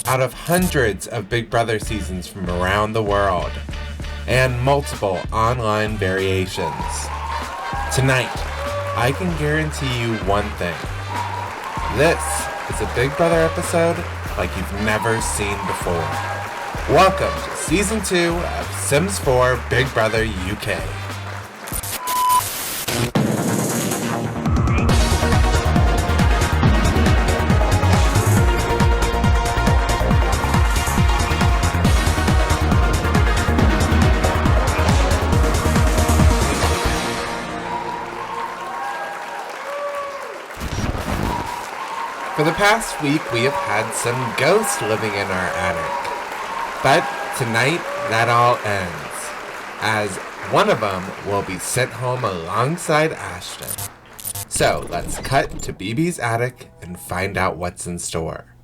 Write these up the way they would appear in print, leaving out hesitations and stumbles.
out of hundreds of Big Brother seasons from around the world, and multiple online variations. Tonight, I can guarantee you one thing. This is a Big Brother episode like you've never seen before. Welcome to Season 2 of Sims 4 Big Brother UK. For the past week, we have had some ghosts living in our attic. But tonight, that all ends, as one of them will be sent home alongside Ashton. So let's cut to BB's attic and find out what's in store.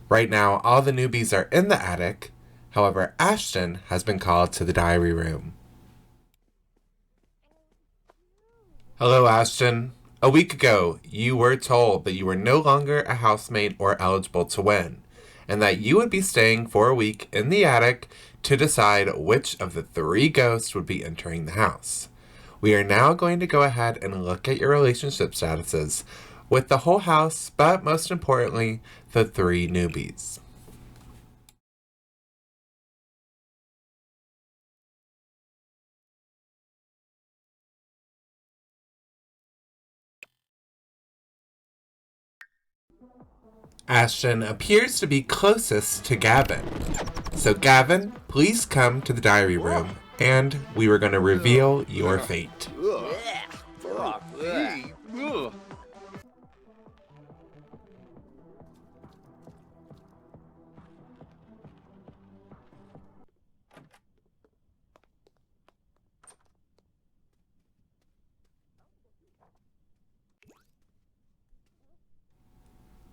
Right now, all the newbies are in the attic. However, Ashton has been called to the diary room. Hello, Ashton. A week ago, you were told that you were no longer a housemate or eligible to win, and that you would be staying for a week in the attic to decide which of the 3 ghosts would be entering the house. We are now going to go ahead and look at your relationship statuses with the whole house, but most importantly, the 3 newbies. Ashton appears to be closest to Gavin. So Gavin, please come to the diary room, and we were going to reveal your fate.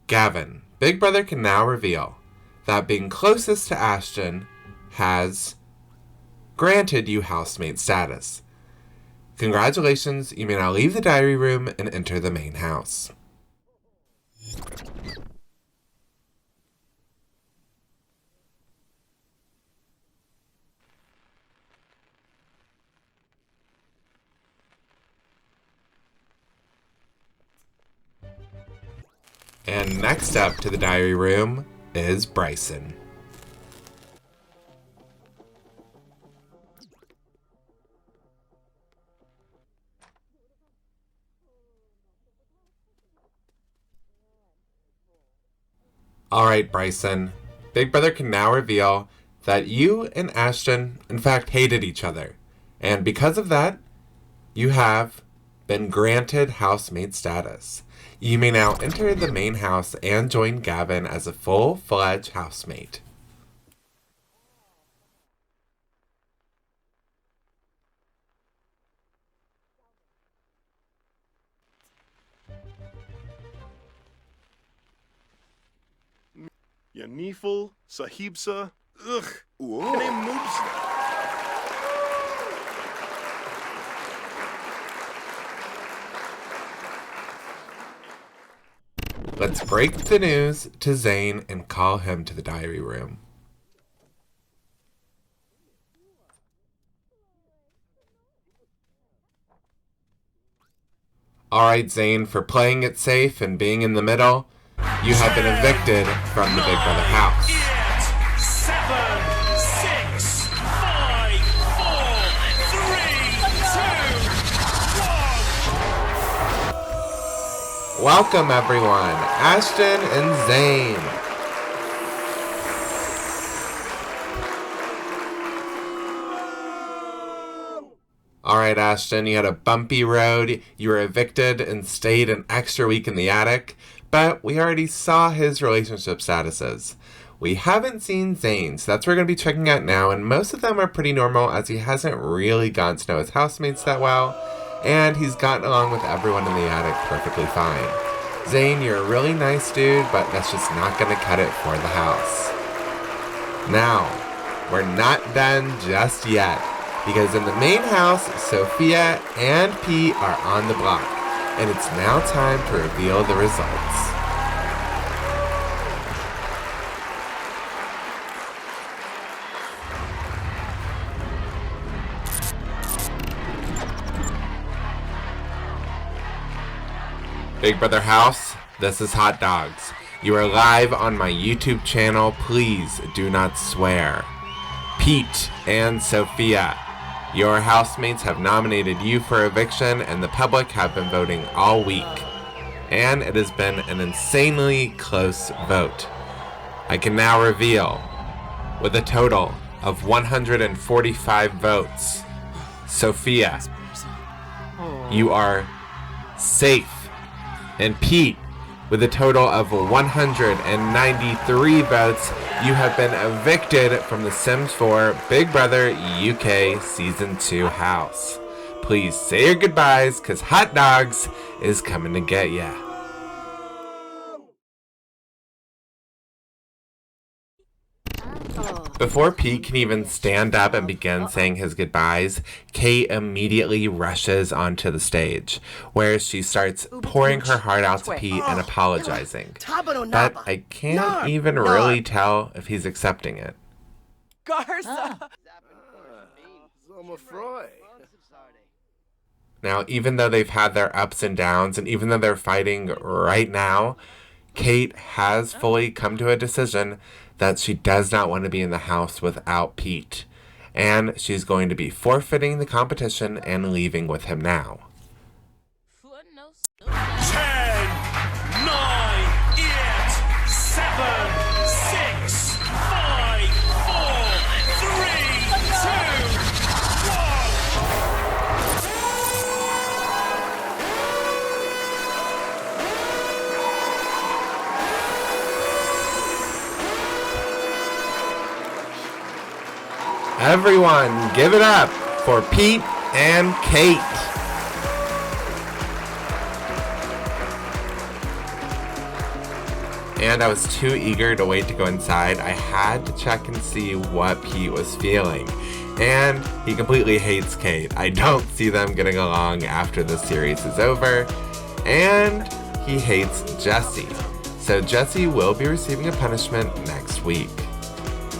Gavin, Big Brother can now reveal that being closest to Ashton has granted you housemate status. Congratulations, you may now leave the diary room and enter the main house. And next up to the diary room is Bryson. Alright, Bryson. Big Brother can now reveal that you and Ashton, in fact, hated each other. And because of that, you have been granted housemate status. You may now enter the main house and join Gavin as a full-fledged housemate. Yaniful, Sahibsa, Kanemubsa. Let's break the news to Zane and call him to the diary room. Alright, Zane, for playing it safe and being in the middle, you have been evicted from the Big Brother house. 7, 6, 5, 4, 3, 2, 1. Welcome, everyone, Ashton and Zane. Alright, Ashton, you had a bumpy road. You were evicted and stayed an extra week in the attic, but we already saw his relationship statuses. We haven't seen Zane, so that's what we're going to be checking out now, and most of them are pretty normal as he hasn't really gotten to know his housemates that well, and he's gotten along with everyone in the attic perfectly fine. Zane, you're a really nice dude, but that's just not going to cut it for the house. Now, we're not done just yet, because in the main house, Sophia and Pete are on the block, and it's now time to reveal the results. Big Brother House, this is Hot Dogs. You are live on my YouTube channel. Please do not swear. Pete and Sophia, your housemates have nominated you for eviction, and the public have been voting all week. And it has been an insanely close vote. I can now reveal, with a total of 145 votes, Sophia, you are safe. And Pete, with a total of 193 votes, you have been evicted from the Sims 4 Big Brother UK Season 2 house. Please say your goodbyes, because Hot Dogs is coming to get ya. Before Pete can even stand up and begin saying his goodbyes, Kate immediately rushes onto the stage, where she starts pouring her heart out to Pete and apologizing. But I can't even really tell if he's accepting it. Now, even though they've had their ups and downs, and even though they're fighting right now, Kate has fully come to a decision that she does not want to be in the house without Pete. And she's going to be forfeiting the competition and leaving with him now. 10, 9, 8, 7, 6, 5, 4, 3, 2, 1. Everyone, give it up for Pete and Kate. And I was too eager to wait to go inside. I had to check and see what Pete was feeling. And he completely hates Kate. I don't see them getting along after the series is over. And he hates Jesse. So Jesse will be receiving a punishment next week.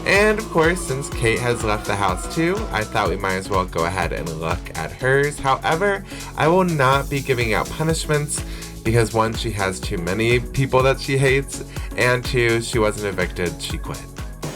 And of course, since Kate has left the house too, I thought we might as well go ahead and look at hers. However, I will not be giving out punishments because one, she has too many people that she hates, and two, she wasn't evicted, she quit.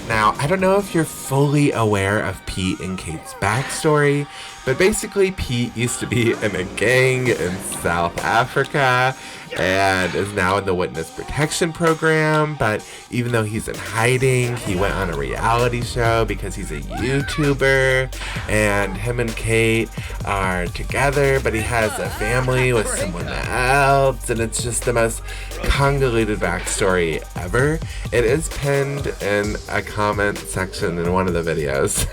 Now, I don't know if you're fully aware of Pete and Kate's backstory, but basically Pete used to be in a gang in South Africa and is now in the witness protection program. But even though he's in hiding, he went on a reality show because he's a YouTuber, and him and Kate are together, but he has a family with someone else, and it's just the most convoluted backstory ever. It is pinned in a comment section in one of the videos.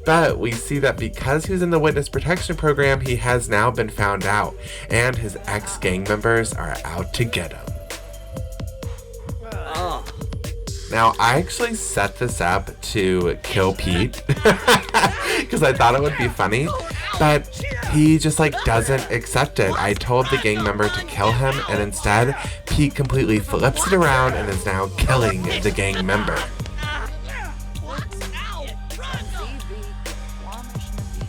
But we see that because he was in the witness protection program, he has now been found out, and his ex-gang members are out to get him. Now, I actually set this up to kill Pete because I thought it would be funny, but he just doesn't accept it. I told the gang member to kill him, and instead, Pete completely flips it around and is now killing the gang member.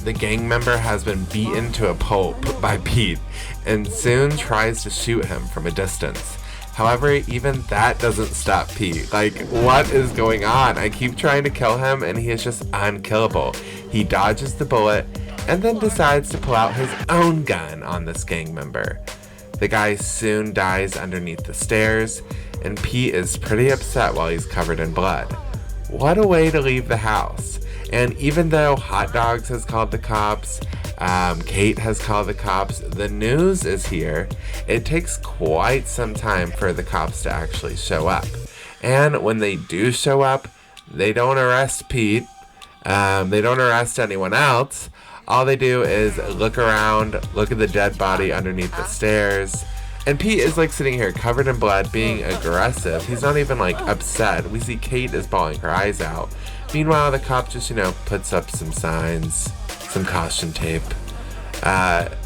The gang member has been beaten to a pulp by Pete and soon tries to shoot him from a distance. However, even that doesn't stop Pete. What is going on? I keep trying to kill him and he is just unkillable. He dodges the bullet and then decides to pull out his own gun on this gang member. The guy soon dies underneath the stairs, and Pete is pretty upset while he's covered in blood. What a way to leave the house. And even though Hot Dogs has called the cops, Kate has called the cops, the news is here. It takes quite some time for the cops to actually show up. And when they do show up, they don't arrest Pete. They don't arrest anyone else. All they do is look around, look at the dead body underneath the stairs. And Pete is sitting here covered in blood, being aggressive. He's not even upset. We see Kate is bawling her eyes out. Meanwhile, the cop just, puts up some signs, some caution tape.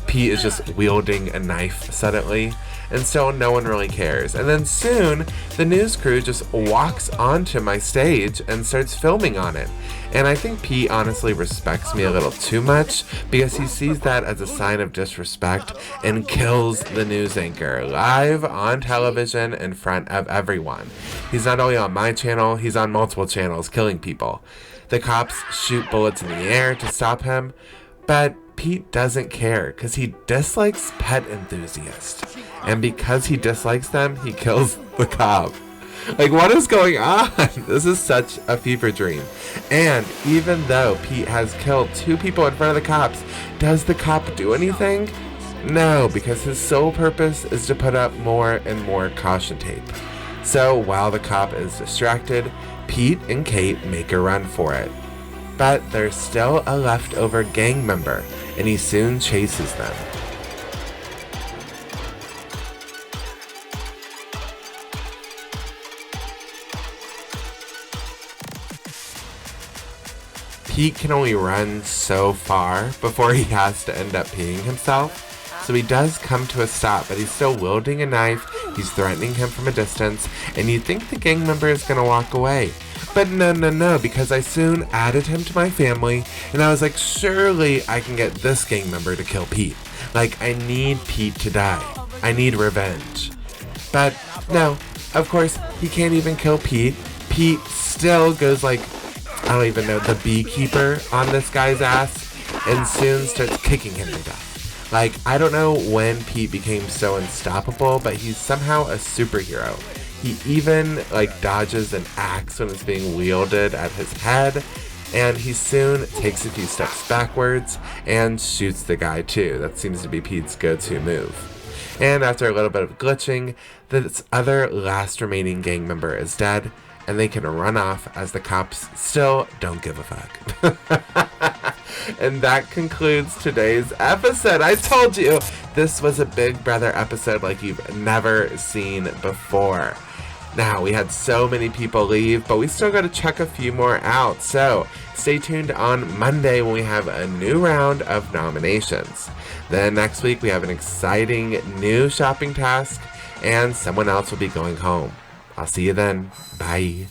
Pete is just wielding a knife suddenly. and still no one really cares. And then soon, the news crew just walks onto my stage and starts filming on it. And I think Pete honestly respects me a little too much because he sees that as a sign of disrespect and kills the news anchor live on television in front of everyone. He's not only on my channel, he's on multiple channels killing people. The cops shoot bullets in the air to stop him, but Pete doesn't care because he dislikes pet enthusiasts. And because he dislikes them, he kills the cop. Like, what is going on? This is such a fever dream. And even though Pete has killed 2 people in front of the cops, does the cop do anything? No, because his sole purpose is to put up more and more caution tape. So while the cop is distracted, Pete and Kate make a run for it. But there's still a leftover gang member, and he soon chases them. Pete can only run so far before he has to end up peeing himself. So he does come to a stop, but he's still wielding a knife, he's threatening him from a distance, and you think the gang member is going to walk away. But no, because I soon added him to my family, and I was like, surely I can get this gang member to kill Pete. Like, I need Pete to die. I need revenge. But no, of course, he can't even kill Pete. Pete still goes like, I don't even know, the beekeeper on this guy's ass, and soon starts kicking him to death. Like, I don't know when Pete became so unstoppable, but he's somehow a superhero. He even, like, dodges an axe when it's being wielded at his head, and he soon takes a few steps backwards and shoots the guy too. That seems to be Pete's go-to move. And after a little bit of glitching, this other last remaining gang member is dead, and they can run off as the cops still don't give a fuck. And that concludes today's episode. I told you this was a Big Brother episode like you've never seen before. Now, we had so many people leave, but we still got to check a few more out. So stay tuned on Monday when we have a new round of nominations. Then next week we have an exciting new shopping task, and someone else will be going home. I'll see you then. Bye.